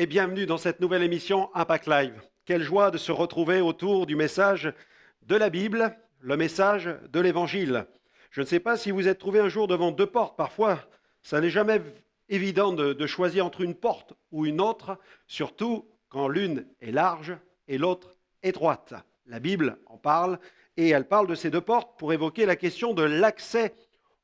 et bienvenue dans cette nouvelle émission Impact Live. Quelle joie de se retrouver autour du message de la Bible, le message de l'Évangile. Je ne sais pas si vous êtes trouvé un jour devant deux portes. Parfois, ça n'est jamais évident de choisir entre une porte ou une autre, surtout quand l'une est large et l'autre étroite. La Bible en parle et elle parle de ces deux portes pour évoquer la question de l'accès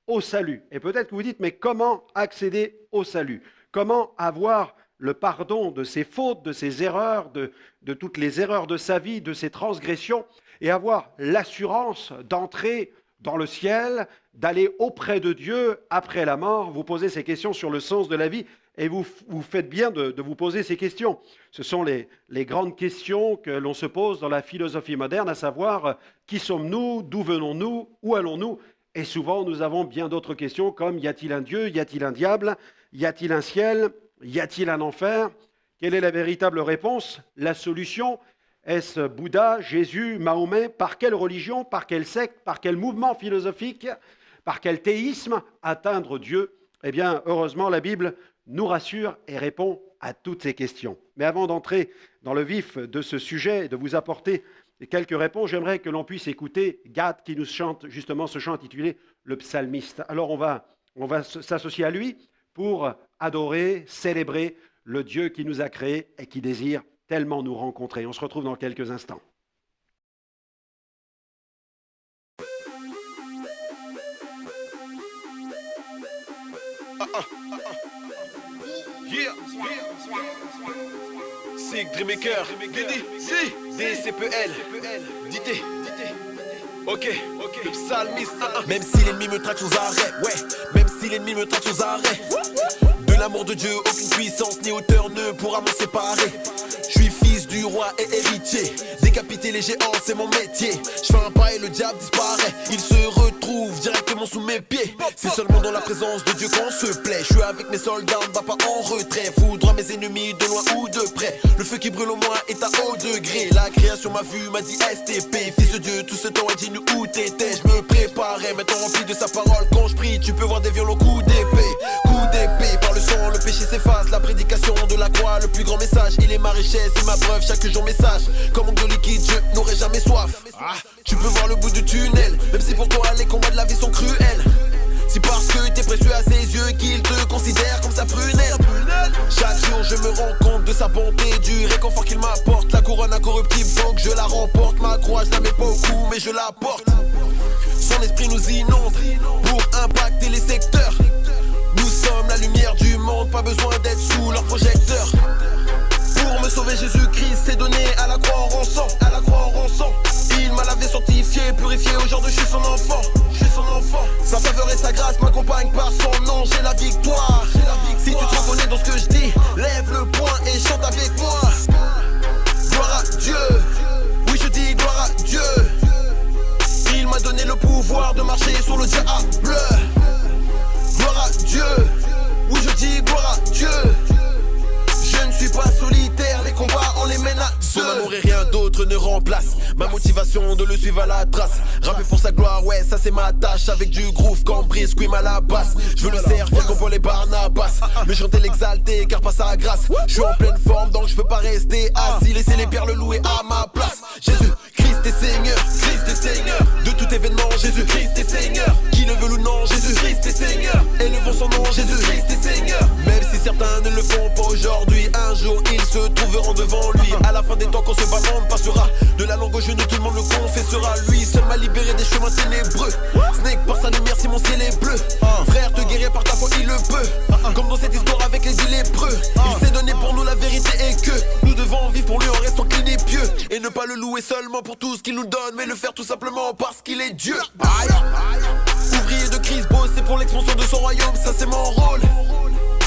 au salut. Et peut-être que vous dites, mais comment accéder au salut ? Comment avoir le pardon de ses fautes, de ses erreurs, de toutes les erreurs de sa vie, de ses transgressions, et avoir l'assurance d'entrer dans le ciel, d'aller auprès de Dieu après la mort? Vous posez ces questions sur le sens de la vie, et vous faites bien de vous poser ces questions. Ce sont les grandes questions que l'on se pose dans la philosophie moderne, à savoir qui sommes-nous, d'où venons-nous, où allons-nous? Et souvent, nous avons bien d'autres questions comme y a-t-il un Dieu, y a-t-il un diable, y a-t-il un ciel, y a-t-il un enfer? Quelle est la véritable réponse? La solution? Est-ce Bouddha, Jésus, Mahomet? Par quelle religion, par quel secte, par quel mouvement philosophique, par quel théisme atteindre Dieu? Eh bien, heureusement, la Bible nous rassure et répond à toutes ces questions. Mais avant d'entrer dans le vif de ce sujet et de vous apporter quelques réponses, j'aimerais que l'on puisse écouter Gad qui nous chante justement ce chant intitulé « Le psalmiste ». Alors on va s'associer à lui pour adorer, célébrer le Dieu qui nous a créés et qui désire tellement nous rencontrer. On se retrouve dans quelques instants. Yeah. Sig, Dreammaker, DCPL, Dité. Ok, le psalmiste. Même si l'ennemi me traque sans arrêt, même si l'ennemi me traque sans arrêt. De l'amour de Dieu, aucune puissance ni hauteur ne pourra m'en séparer. Je suis fils du roi et héritier. Décapiter les géants, c'est mon métier. Je fais un pas et le diable disparaît. Il se retrouve directement sous mes pieds. C'est seulement dans la présence de Dieu qu'on se plaît. Je suis avec mes soldats, on ne va pas en retrait. Foudre à mes ennemis de loin ou de près. Le feu qui brûle au moins est à haut degré. La création m'a vu, m'a dit STP. Fils de Dieu, tout ce temps est digne où t'étais. Je me préparais, maintenant rempli de sa parole. Quand je prie, tu peux voir des violents coups d'épée. Coups d'épée, par le sang, le péché s'efface. La prédication de la croix, le plus grand message. Il est ma richesse, c'est ma preuve, chaque jour message. Comme manque de liquide, je n'aurai jamais soif. Tu peux voir le bout du tunnel, même si pour toi les combats de la vie sont cruels. C'est parce que t'es précieux à ses yeux qu'il te considère comme sa prunelle. Chaque jour je me rends compte de sa bonté, du réconfort qu'il m'apporte. La couronne incorruptible, faut que je la remporte. Ma croix je la mets pas au cou mais je la porte. Son esprit nous inonde pour impacter les secteurs. Nous sommes la lumière du monde, pas besoin d'être sous leur projecteur. Pour me sauver, Jésus-Christ s'est donné à la croix en rançon. Il m'a lavé, sanctifié, purifié. Aujourd'hui, je suis son enfant. Sa faveur et sa grâce m'accompagnent par son nom. J'ai la victoire. Si tu te reconnais dans ce que je dis, lève le poing et chante avec moi. Gloire à Dieu. Oui, je dis gloire à Dieu. Il m'a donné le pouvoir de marcher sur le diable. Gloire à Dieu. Oui, je dis gloire à Dieu. Je ne suis pas solitaire, les combats on les mène à deux. Son amour et rien d'autre ne remplace ma motivation de le suivre à la trace. Rapper pour sa gloire, ouais ça c'est ma tâche. Avec du groove, cambrise, scream à la basse. Je veux le servir comme pour les Barnabas. Me chanter l'exalter car pas sa grâce. Je suis en pleine forme donc je peux pas rester assis. Laisser les perles louer à ma place. Jésus Christ est Seigneur, de tout événement, Jésus Christ est Seigneur. Qui le veut ou non, Jésus Christ est Seigneur. Élevons son nom, Jésus Christ est Seigneur. Même si certains ne le font pas aujourd'hui, un jour ils se trouveront devant lui. À la fin des temps quand ce ballon passera, de la langue au genou tout le monde le confessera. Lui seul m'a libéré des chemins ténébreux. Snake par sa lumière si mon ciel est bleu. Frère te guérir par ta foi il le peut. Comme dans cette histoire avec les 10 lépreux. Il s'est donné pour nous la vérité et que nous devons vivre pour lui en restant clean et pieux. Et ne pas le louer seulement pour tout ce qu'il nous donne, mais le faire tout simplement parce qu'il est Dieu. Ouvrier de Christ, bosser pour l'expansion de son royaume, ça c'est mon rôle.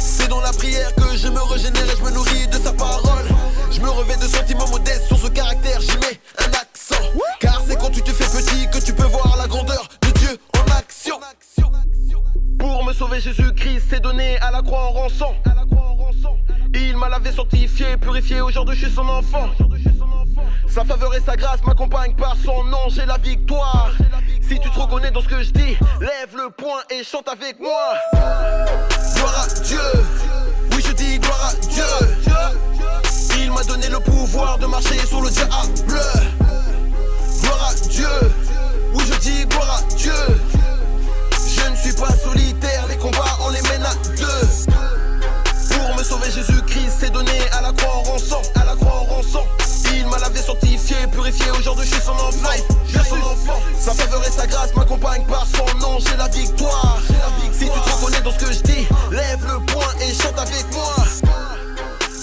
C'est dans la prière que je me régénère et je me nourris de sa parole. Je me revêt de sentiments modestes sur ce caractère, j'y mets un accent. Car c'est quand tu te fais petit que tu peux voir la grandeur de Dieu en action. Pour me sauver, Jésus-Christ s'est donné à la croix en rançon. Il m'a lavé, sanctifié, purifié, aujourd'hui je suis son enfant. Sa faveur et sa grâce m'accompagnent par son nom, j'ai la victoire. Si tu te reconnais dans ce que je dis, lève le poing et chante avec moi. Gloire à Dieu, oui je dis gloire à Dieu. Il m'a donné le pouvoir de marcher sur le diable. Gloire à Dieu, oui je dis gloire à Dieu. Je ne suis pas solitaire, les combats on les mène à deux. Pour me sauver Jésus-Christ s'est donné à la croix en rançon, à la croix en rançon. Il m'a lavé, sanctifié, purifié, aujourd'hui je suis son enfant, je suis son enfant. Sa faveur et sa grâce m'accompagnent par son nom, j'ai la victoire. Si tu te reconnais dans ce que je dis, lève le poing et chante avec moi.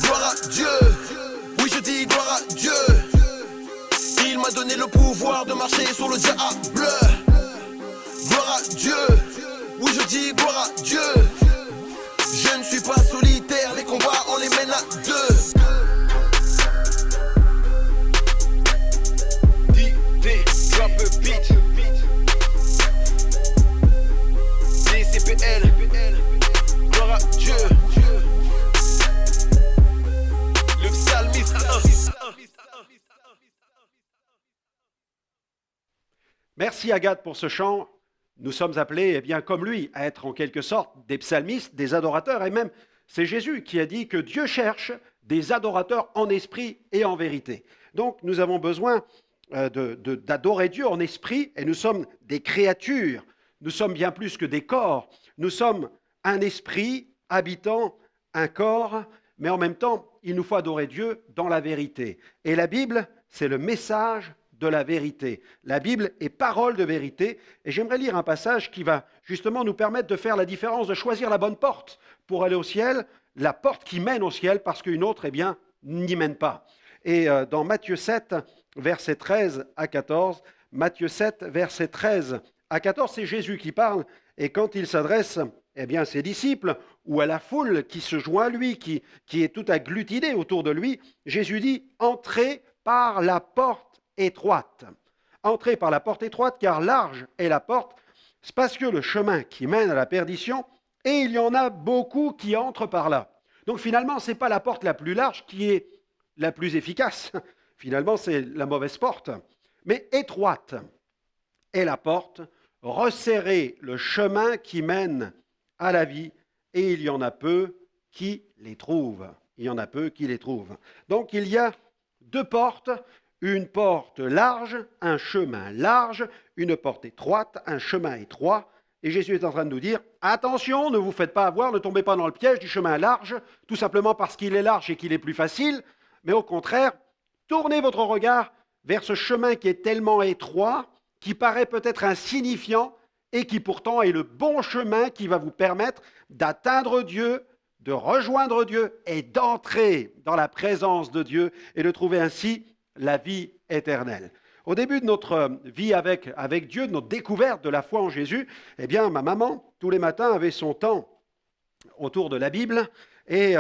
Gloire à Dieu, oui je dis gloire à Dieu. Il m'a donné le pouvoir de marcher sur le diable. Gloire à Dieu, oui je dis gloire à Dieu. Je ne suis pas solitaire, les combats on les mène à deux. Drop a beat. DCPL. Gloire à Dieu. Le psalmiste. Merci Agathe pour ce chant. Nous sommes appelés, eh bien, comme lui, à être en quelque sorte des psalmistes, des adorateurs. Et même, c'est Jésus qui a dit que Dieu cherche des adorateurs en esprit et en vérité. Donc, nous avons besoin d'adorer Dieu en esprit, et nous sommes des créatures, nous sommes bien plus que des corps, nous sommes un esprit habitant un corps, mais en même temps, il nous faut adorer Dieu dans la vérité. Et la Bible, c'est le message de la vérité. La Bible est parole de vérité, et j'aimerais lire un passage qui va justement nous permettre de faire la différence, de choisir la bonne porte pour aller au ciel, la porte qui mène au ciel, parce qu'une autre, eh bien, n'y mène pas. Et dans Matthieu 7, versets 13 à 14. Matthieu 7, versets 13 à 14, c'est Jésus qui parle. Et quand il s'adresse eh bien, à ses disciples ou à la foule qui se joint à lui, qui est tout agglutinée autour de lui, Jésus dit « Entrez par la porte étroite ». Entrez par la porte étroite, car large est la porte, spacieux le chemin qui mène à la perdition, et il y en a beaucoup qui entrent par là. Donc finalement, ce n'est pas la porte la plus large qui est la plus efficace. Finalement, c'est la mauvaise porte. Mais étroite est la porte, resserrez le chemin qui mène à la vie, et il y en a peu qui les trouvent. Il y en a peu qui les trouvent. Donc, il y a deux portes, une porte large, un chemin large, une porte étroite, un chemin étroit. Et Jésus est en train de nous dire, attention, ne vous faites pas avoir, ne tombez pas dans le piège du chemin large, tout simplement parce qu'il est large et qu'il est plus facile, mais au contraire, tournez votre regard vers ce chemin qui est tellement étroit, qui paraît peut-être insignifiant et qui pourtant est le bon chemin qui va vous permettre d'atteindre Dieu, de rejoindre Dieu et d'entrer dans la présence de Dieu et de trouver ainsi la vie éternelle. Au début de notre vie avec Dieu, de notre découverte de la foi en Jésus, eh bien, ma maman, tous les matins, avait son temps autour de la Bible et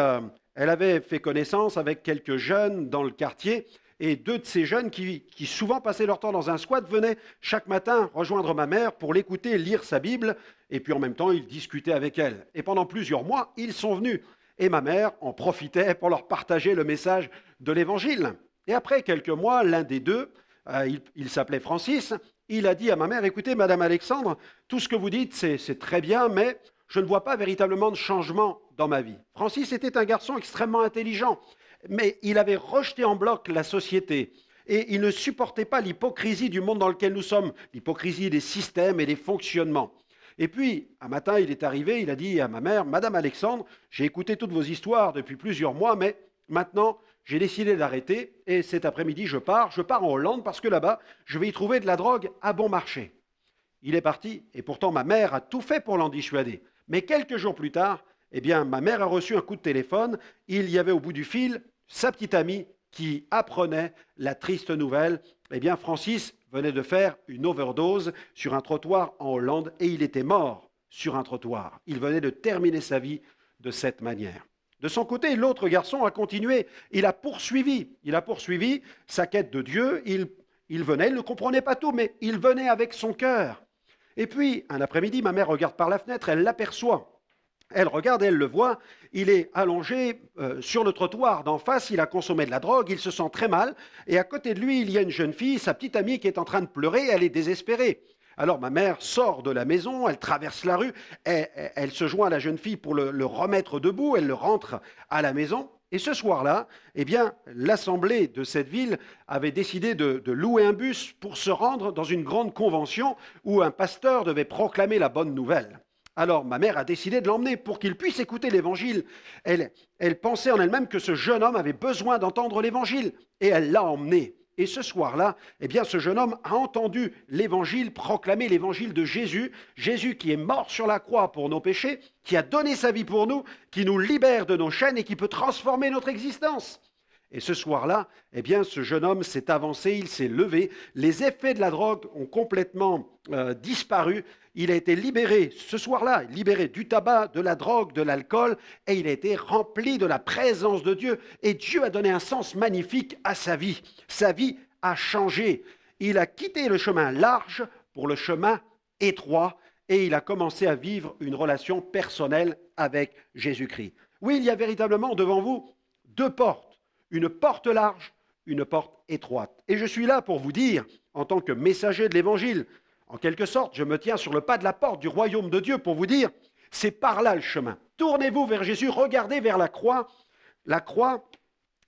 elle avait fait connaissance avec quelques jeunes dans le quartier et deux de ces jeunes qui souvent passaient leur temps dans un squat venaient chaque matin rejoindre ma mère pour l'écouter lire sa Bible et puis en même temps ils discutaient avec elle. Et pendant plusieurs mois, ils sont venus et ma mère en profitait pour leur partager le message de l'Évangile. Et après quelques mois, l'un des deux, il s'appelait Francis, il a dit à ma mère, écoutez Madame Alexandre, tout ce que vous dites c'est très bien, mais je ne vois pas véritablement de changement dans ma vie. Francis était un garçon extrêmement intelligent, mais il avait rejeté en bloc la société et il ne supportait pas l'hypocrisie du monde dans lequel nous sommes, l'hypocrisie des systèmes et des fonctionnements. Et puis, un matin, il est arrivé, il a dit à ma mère, Madame Alexandre, j'ai écouté toutes vos histoires depuis plusieurs mois, mais maintenant, j'ai décidé d'arrêter et cet après-midi, je pars en Hollande parce que là-bas, je vais y trouver de la drogue à bon marché. Il est parti et pourtant ma mère a tout fait pour l'en dissuader. Mais quelques jours plus tard, eh bien, ma mère a reçu un coup de téléphone. Il y avait au bout du fil sa petite amie qui apprenait la triste nouvelle. Eh bien, Francis venait de faire une overdose sur un trottoir en Hollande et il était mort sur un trottoir. Il venait de terminer sa vie de cette manière. De son côté, l'autre garçon a continué. Il a poursuivi sa quête de Dieu. Il venait, il ne comprenait pas tout, mais il venait avec son cœur. Et puis, un après-midi, ma mère regarde par la fenêtre, elle l'aperçoit. Elle regarde, elle le voit, il est allongé sur le trottoir d'en face, il a consommé de la drogue, il se sent très mal, et à côté de lui, il y a une jeune fille, sa petite amie, qui est en train de pleurer, elle est désespérée. Alors ma mère sort de la maison, elle traverse la rue, elle se joint à la jeune fille pour le remettre debout, elle le rentre à la maison, Et ce soir-là, eh bien, l'assemblée de cette ville avait décidé de louer un bus pour se rendre dans une grande convention où un pasteur devait proclamer la bonne nouvelle. Alors ma mère a décidé de l'emmener pour qu'il puisse écouter l'évangile. Elle pensait en elle-même que ce jeune homme avait besoin d'entendre l'évangile et elle l'a emmené. Et ce soir-là, eh bien, ce jeune homme a entendu l'évangile, proclamer l'évangile de Jésus, Jésus qui est mort sur la croix pour nos péchés, qui a donné sa vie pour nous, qui nous libère de nos chaînes et qui peut transformer notre existence. Et ce soir-là, eh bien, ce jeune homme s'est avancé, il s'est levé, les effets de la drogue ont complètement disparu, il a été libéré ce soir-là, libéré du tabac, de la drogue, de l'alcool, et il a été rempli de la présence de Dieu. Et Dieu a donné un sens magnifique à sa vie. Sa vie a changé. Il a quitté le chemin large pour le chemin étroit, et il a commencé à vivre une relation personnelle avec Jésus-Christ. Oui, il y a véritablement devant vous deux portes, une porte large, une porte étroite. Et je suis là pour vous dire, en tant que messager de l'Évangile, en quelque sorte, je me tiens sur le pas de la porte du royaume de Dieu pour vous dire, c'est par là le chemin. Tournez-vous vers Jésus, regardez vers la croix. La croix,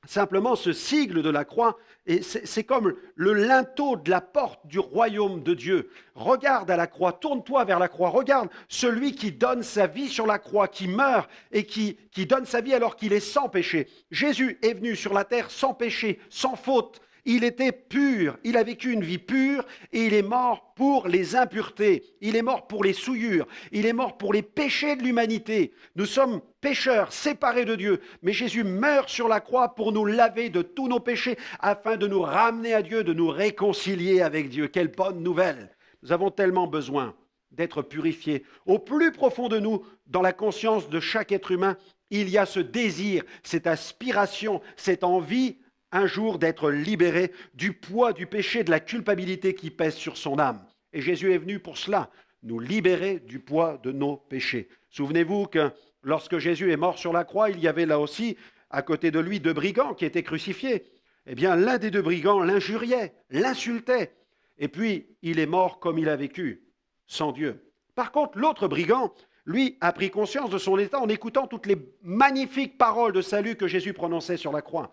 simplement ce sigle de la croix, et c'est comme le linteau de la porte du royaume de Dieu. Regarde à la croix, tourne-toi vers la croix, regarde celui qui donne sa vie sur la croix, qui meurt et qui donne sa vie alors qu'il est sans péché. Jésus est venu sur la terre sans péché, sans faute. Il était pur, il a vécu une vie pure et il est mort pour les impuretés, il est mort pour les souillures, il est mort pour les péchés de l'humanité. Nous sommes pécheurs, séparés de Dieu, mais Jésus meurt sur la croix pour nous laver de tous nos péchés afin de nous ramener à Dieu, de nous réconcilier avec Dieu. Quelle bonne nouvelle! Nous avons tellement besoin d'être purifiés. Au plus profond de nous, dans la conscience de chaque être humain, il y a ce désir, cette aspiration, cette envie un jour d'être libéré du poids du péché, de la culpabilité qui pèse sur son âme. Et Jésus est venu pour cela, nous libérer du poids de nos péchés. Souvenez-vous que lorsque Jésus est mort sur la croix, il y avait là aussi, à côté de lui, deux brigands qui étaient crucifiés. Eh bien, l'un des deux brigands l'injuriait, l'insultait. Et puis, il est mort comme il a vécu, sans Dieu. Par contre, l'autre brigand, lui, a pris conscience de son état en écoutant toutes les magnifiques paroles de salut que Jésus prononçait sur la croix.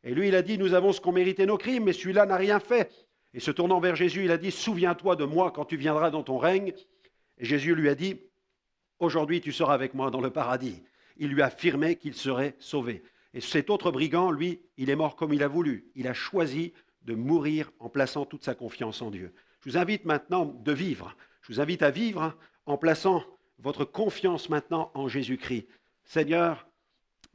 Et lui, il a dit, nous avons ce qu'ont mérité nos crimes, mais celui-là n'a rien fait. Et se tournant vers Jésus, il a dit, souviens-toi de moi quand tu viendras dans ton règne. Et Jésus lui a dit, aujourd'hui tu seras avec moi dans le paradis. Il lui a affirmé qu'il serait sauvé. Et cet autre brigand, lui, il est mort comme il a voulu. Il a choisi de mourir en plaçant toute sa confiance en Dieu. Je vous invite maintenant de vivre. Je vous invite à vivre en plaçant votre confiance maintenant en Jésus-Christ. Seigneur,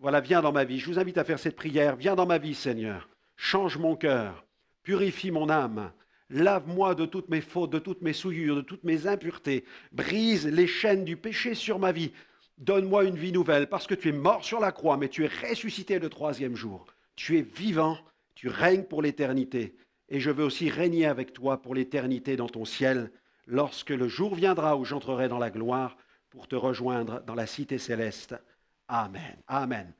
voilà, viens dans ma vie. Je vous invite à faire cette prière. Viens dans ma vie, Seigneur. Change mon cœur. Purifie mon âme. Lave-moi de toutes mes fautes, de toutes mes souillures, de toutes mes impuretés. Brise les chaînes du péché sur ma vie. Donne-moi une vie nouvelle parce que tu es mort sur la croix, mais tu es ressuscité le troisième jour. Tu es vivant. Tu règnes pour l'éternité. Et je veux aussi régner avec toi pour l'éternité dans ton ciel lorsque le jour viendra où j'entrerai dans la gloire pour te rejoindre dans la cité céleste. Amen. Amen.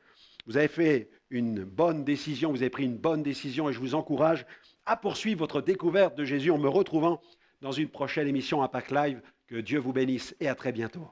Vous avez fait une bonne décision, vous avez pris une bonne décision et je vous encourage à poursuivre votre découverte de Jésus en me retrouvant dans une prochaine émission Impact Live. Que Dieu vous bénisse et à très bientôt.